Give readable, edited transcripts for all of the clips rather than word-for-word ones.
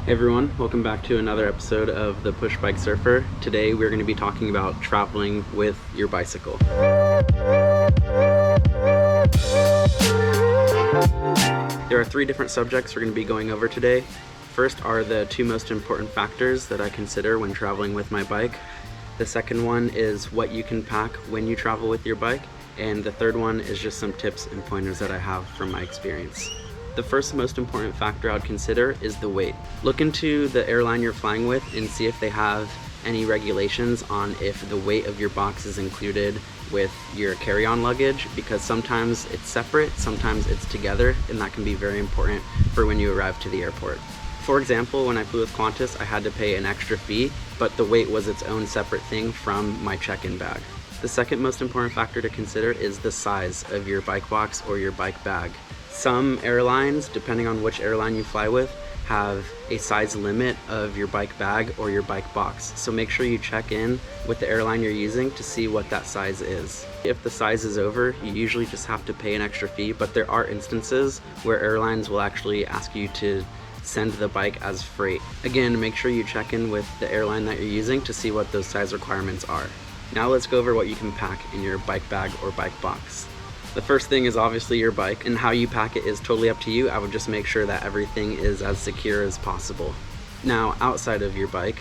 Hey everyone, welcome back to another episode of the Push Bike Surfer. Today we're going to be talking about traveling with your bicycle. There are three different subjects we're going to be going over today. First are the two most important factors that I consider when traveling with my bike. The second one is what you can pack when you travel with your bike. And the third one is just some tips and pointers that I have from my experience. The first most important factor I would consider is the weight. Look into the airline you're flying with and see if they have any regulations on if the weight of your box is included with your carry-on luggage, because sometimes it's separate, sometimes it's together, and that can be very important for when you arrive to the airport. For example, when I flew with Qantas, I had to pay an extra fee, but the weight was its own separate thing from my check-in bag. The second most important factor to consider is the size of your bike box or your bike bag. Some airlines, depending on which airline you fly with, have a size limit of your bike bag or your bike box. So make sure you check in with the airline you're using to see what that size is. If the size is over, you usually just have to pay an extra fee, but there are instances where airlines will actually ask you to send the bike as freight. Again, make sure you check in with the airline that you're using to see what those size requirements are. Now let's go over what you can pack in your bike bag or bike box. The first thing is obviously your bike, and how you pack it is totally up to you. I would just make sure that everything is as secure as possible. Now, outside of your bike,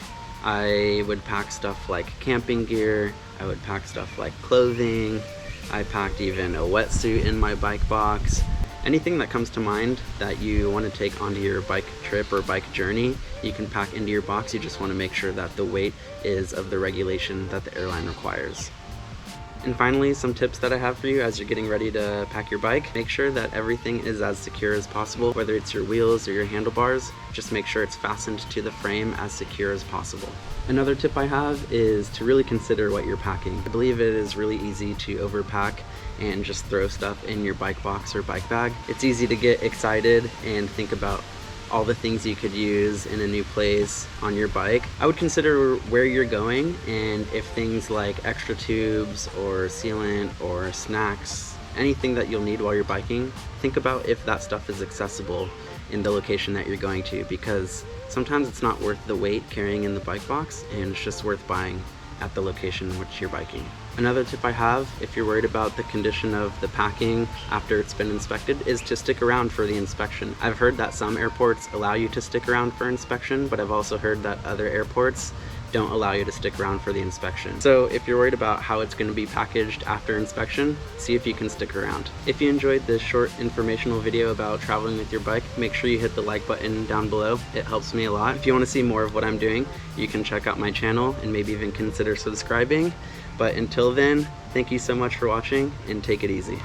I would pack stuff like camping gear, I would pack stuff like clothing, I packed even a wetsuit in my bike box. Anything that comes to mind that you want to take onto your bike trip or bike journey, you can pack into your box. You just want to make sure that the weight is of the regulation that the airline requires. And finally, some tips that I have for you as you're getting ready to pack your bike. Make sure that everything is as secure as possible, whether it's your wheels or your handlebars. Just make sure it's fastened to the frame as secure as possible. Another tip I have is to really consider what you're packing. I believe it is really easy to overpack and just throw stuff in your bike box or bike bag. It's easy to get excited and think about all the things you could use in a new place on your bike. I would consider where you're going, and if things like extra tubes or sealant or snacks, anything that you'll need while you're biking, think about if that stuff is accessible in the location that you're going to, because sometimes it's not worth the weight carrying in the bike box, and it's just worth buying at the location in which you're biking. Another tip I have, if you're worried about the condition of the packing after it's been inspected, is to stick around for the inspection. I've heard that some airports allow you to stick around for inspection, but I've also heard that other airports don't allow you to stick around for the inspection. So if you're worried about how it's going to be packaged after inspection, see if you can stick around. If you enjoyed this short informational video about traveling with your bike, make sure you hit the like button down below. It helps me a lot. If you want to see more of what I'm doing, you can check out my channel and maybe even consider subscribing. But until then, thank you so much for watching, and take it easy.